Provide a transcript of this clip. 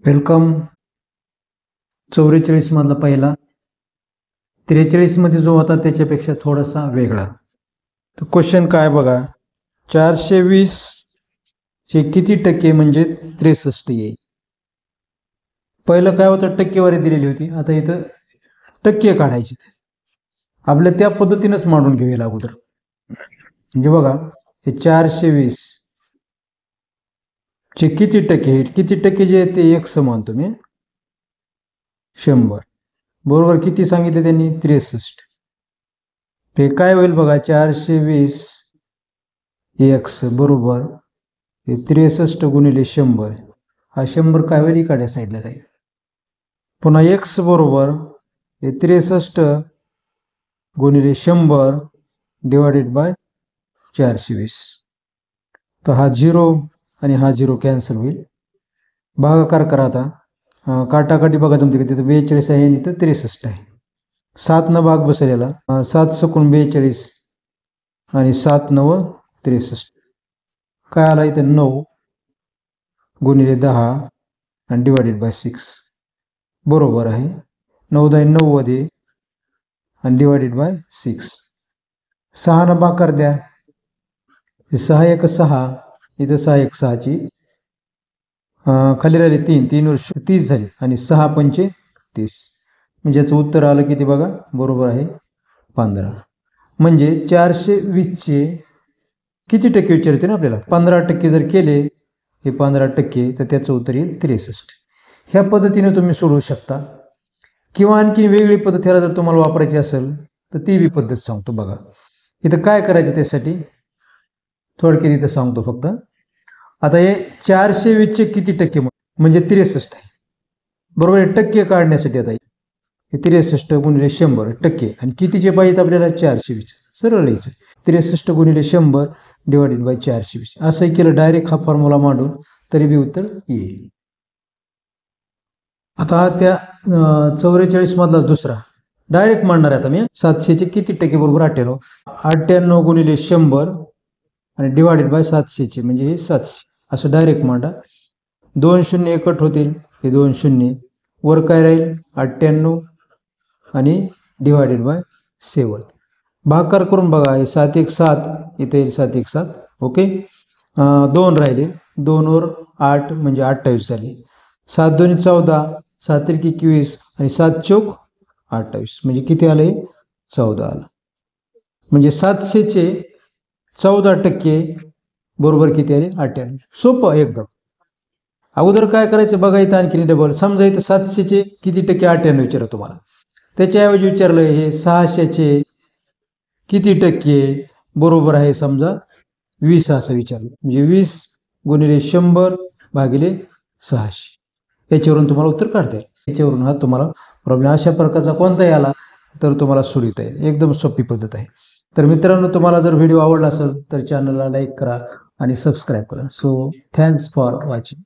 Welcome. 44 मधला पहिला. 43 मध्ये जो होता त्याच्यापेक्षा थोडासा वेगळा. तर क्वेश्चन काय बघा, 420 चे किती टक्के म्हणजे 63 येईल. पहिलं काय होतं, टक्केवारी दिलेली होती. आता इथं टक्के काढायचे. आपल्या त्या पद्धतीनंच मांडून घेऊया अगोदर. म्हणजे बघा, हे 420 चे किती टक्के, किती टक्के जे ते x मानतो मी, 100 बरोबर. किती सांगितले त्यांनी, 63. ते काय होईल बघा, 420 x बरोबर 63 गुणिले 100. हा 100 काय होईल, इकडे साईडला जाईल. पुन्हा x बरोबर 63 गुणिले 100 डिवायडेड बाय 420. तर हा 0 आणि हा 0 कॅन्सल होईल. भागाकार करा आता. काटाकाटी बघा जमते का, तिथं 42 आहे आणि इथं 63 आहे. 7 न भाग बसलेला, 7 सकून 42 आणि 7 9 63. काय आला इथं, 9 गुणिले 10 आणि डिवायडेड बाय 6 बरोबर आहे. 9 10 90 आणि डिवायडेड बाय 6. 6 न भागाकार द्या. 6 1 6, इथं 6 1 6ची खाली राहिली 3, 3 वर्ष 30 झाली आणि 6 पंचे 30. म्हणजे याचं उत्तर आलं किती बघा, बरोबर आहे 15. म्हणजे 420 चे किती टक्के विचारते ना आपल्याला, 15% जर केले हे 15%, तर त्याचं उत्तर येईल 63. ह्या पद्धतीने तुम्ही सोडवू शकता. किंवा आणखी वेगळी पद्धत ह्याला जर तुम्हाला वापरायची असेल तर ती बी पद्धत सांगतो बघा. इथं काय करायचं त्यासाठी थोडक्यात इथं सांगतो फक्त. आता हे 420 चे किती टक्के म्हणजे 63 आहे बरोबर. हे टक्के काढण्यासाठी आता हे 63 गुणिले 100 टक्के, आणि कितीचे पाहिजेत आपल्याला, 420. सरळ लिहायचं 63 गुणिले 100 डिवायडेड बाय 420. असंही केलं डायरेक्ट हा फॉर्म्युला मांडून तरी बी उत्तर येईल. आता त्या 44 मधला दुसरा डायरेक्ट मांडणार आहे आता मी. 700 चे किती टक्के बरोबर 98. 98 गुणिले 100 आणि डिवायडेड बाय 700 चे म्हणजे हे 700. असं डायरेक्ट मांडा. 2 शून्य एकट होतील, हे 2 शून्य वर काय राहील 98 आणि डिवायडेड बाय 7. भागाकार करून बघा, हे 7 1 7 इथे येईल 7 1 7. ओके. 2 राहिले, 2 वर 8 म्हणजे 28 झाली. 7 2 14, 7 1 21 आणि 7 चौक 28 म्हणजे किती आले, 14 आलं. म्हणजे 700 चे 14% बरोबर किती आले, 98. सोपं एकदम. अगोदर काय करायचं बघा, इथं आणखी डबल. समजा इथं 700 चे किती टक्के 98 विचारलं तुम्हाला, त्याच्याऐवजी विचारलं हे 600 चे किती टक्के बरोबर आहे, समजा 20 असं विचारलं. म्हणजे 20 गुणिले 100 भागिले 600. याच्यावरून तुम्हाला उत्तर काढता येईल. याच्यावरून हा तुम्हाला प्रॉब्लेम अशा प्रकारचा कोणताही आला तर तुम्हाला सोडवता येईल. एकदम सोपी पद्धत आहे. तर मित्रांनो, तुम्हाला जर व्हिडिओ आवडला असेल तर चॅनलला लाईक करा आणि सबस्क्राईब करा. So thanks for watching.